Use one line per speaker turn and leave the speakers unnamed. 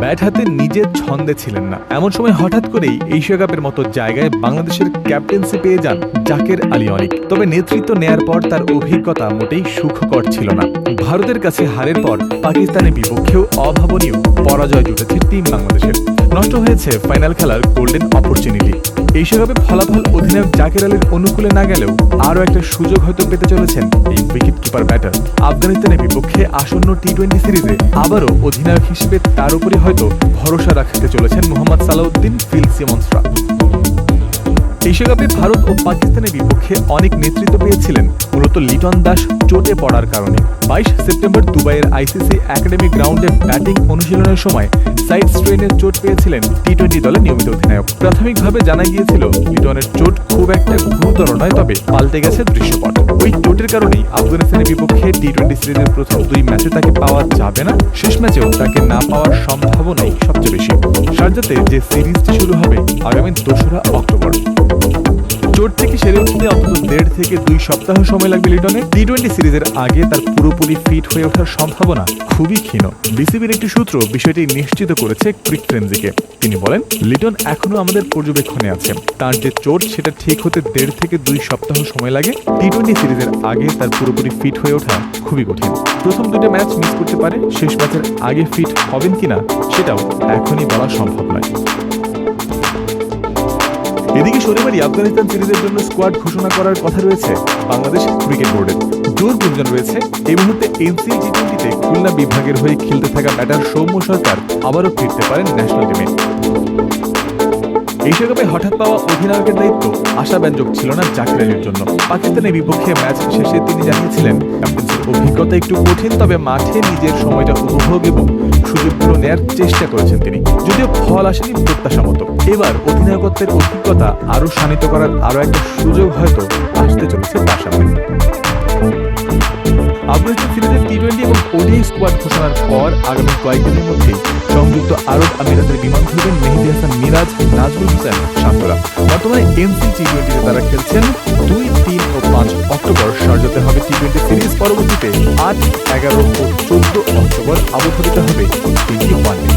Bat হাতে নিজের ছন্দে ছিলেন না। এমন সময় হঠাৎ করেই এশিয়া কাপের মতো জায়গায় বাংলাদেশের ক্যাপ্টেন্সি পেয়ে যান জাকের আলী অনিক। তবে নেতৃত্ব নেয়ার পর তার অভিজ্ঞতা মোটেই সুখকর ছিল না। ভারতের কাছে হারের পর পাকিস্তানের বিপক্ষেও অভাবনীয় পরাজয় জুটেছে টিম বাংলাদেশের। নষ্ট হয়েছে ফাইনাল খেলার গোল্ডেন অপরচুনিটি। এশিয়া কাপে ফলাফল অধিনায়ক জাকের আলীর অনুকূলে না গেলেও আরও একটা সুযোগ হয়তো পেতে চলেছেন এই উইকেট কিপার ব্যাটার। আফগানিস্তানের বিপক্ষে আসন্ন টি-20 সিরিজে আবারও অধিনায়ক হিসেবে তার উপরে হয়তো ভরসা রাখতে চলেছেন মোহাম্মদ সালাউদ্দিন ফিল সিমন্সরা। এশিয়া কাপে ভারত ও পাকিস্তানের বিপক্ষে অনেক নেতৃত্ব পেয়েছিলেন মূলত লিটন দাস চোটে পড়ার কারণে। 22 সেপ্টেম্বর দুবাইয়ের আইসিসি একাডেমি গ্রাউন্ডে ব্যাটিং অনুশীলনের সময় সাইড স্ট্রেনের চোট পেয়েছিলেন টি-20 দলের নিয়মিত অধিনায়ক। প্রাথমিকভাবে জানা গিয়েছিল লিটনের চোট খুব একটা গুরুতর নয়, তবে পাল্টে গেছে দৃশ্যপট। ওই চোটের কারণেই আফগানিস্তানের বিপক্ষে টি-20 সিরিজের প্রথম 2 ম্যাচে তাকে পাওয়া যাবে না। শেষ ম্যাচেও তাকে না পাওয়ার সম্ভাবনাই সবচেয়ে বেশি। শারজাতে যে সিরিজটি শুরু হবে আগামী 2রা অক্টোবর। চোট থেকে সেরে উঠতে অন্তত 1.5 থেকে 2 সপ্তাহ সময় লাগবে লিটনের। টি-20 সিরিজের আগে তার পুরোপুরি ফিট হয়ে ওঠার সম্ভাবনা খুবই ক্ষীণ। বিসিবির একটি সূত্র বিষয়টি নিশ্চিত করেছে ক্রিক ফ্রেন্সিকে। তিনি বলেন, লিটন এখনো আমাদের পর্যবেক্ষণে আছে। তার যে চোট সেটা ঠিক হতে 1.5 থেকে 2 সপ্তাহ সময় লাগে। টি-20 সিরিজের আগে তার পুরোপুরি ফিট হয়ে ওঠা খুবই কঠিন। প্রথম 2টা ম্যাচ মিস করতে পারে, শেষ ম্যাচের আগে ফিট হবেন কিনা সেটাও এখনই বলা সম্ভব নয়। এদিকে শনিবারই আফগানিস্তান সিরিজের জন্য স্কোয়াড ঘোষণা করার কথা রয়েছে বাংলাদেশ ক্রিকেট বোর্ডের। জোর গুঞ্জন রয়েছে এই মুহূর্তে এনসিএ টি-20তে খুলনা বিভাগের হয়ে খেলতে থাকা ব্যাটার সৌম্য সরকার আবারও ফিরতে পারেন ন্যাশনাল টিমে। এশিয়া কাপে হঠাৎ পাওয়া অধিনায়কের দায়িত্ব আশাব্যঞ্জক ছিল না জাকের আলীর জন্য। পাকিস্তানের বিপক্ষে ম্যাচ শেষে তিনি জানিয়েছিলেন, ক্যাপ্টেন্সির অভিজ্ঞতা একটু কঠিন, তবে মাঠে নিজের সময়টা উপভোগ এবং সুযোগগুলো নেয়ার চেষ্টা করেছেন তিনি। যদিও ফল আসেনি প্রত্যাশা মতো। এবার অধিনায়কত্বের অভিজ্ঞতা আরও শানিত করার আরও একটা সুযোগ হয়তো আসতে চলেছে তার সামনে। আফগানিস্তান সিরিজের টি-20 এবং ওডিআই স্কোয়াড ঘোষণার পর আগামী কয়েকদিনের মধ্যেই সংযুক্ত আরব আমিরাতের বিমান ধরবেন মেহেদী হাসান মিরাজ, নাজমুল হোসেন শান্তরা। বর্তমানে এনসিএ টি-20তে তারা খেলছেন। 2, 3 ও 5 অক্টোবর শারজাতে হবে টি-20 সিরিজ। পরবর্তীতে 8, 11 ও 14 অক্টোবর আবুধাবিতে হবে 3টি ওয়ানডে।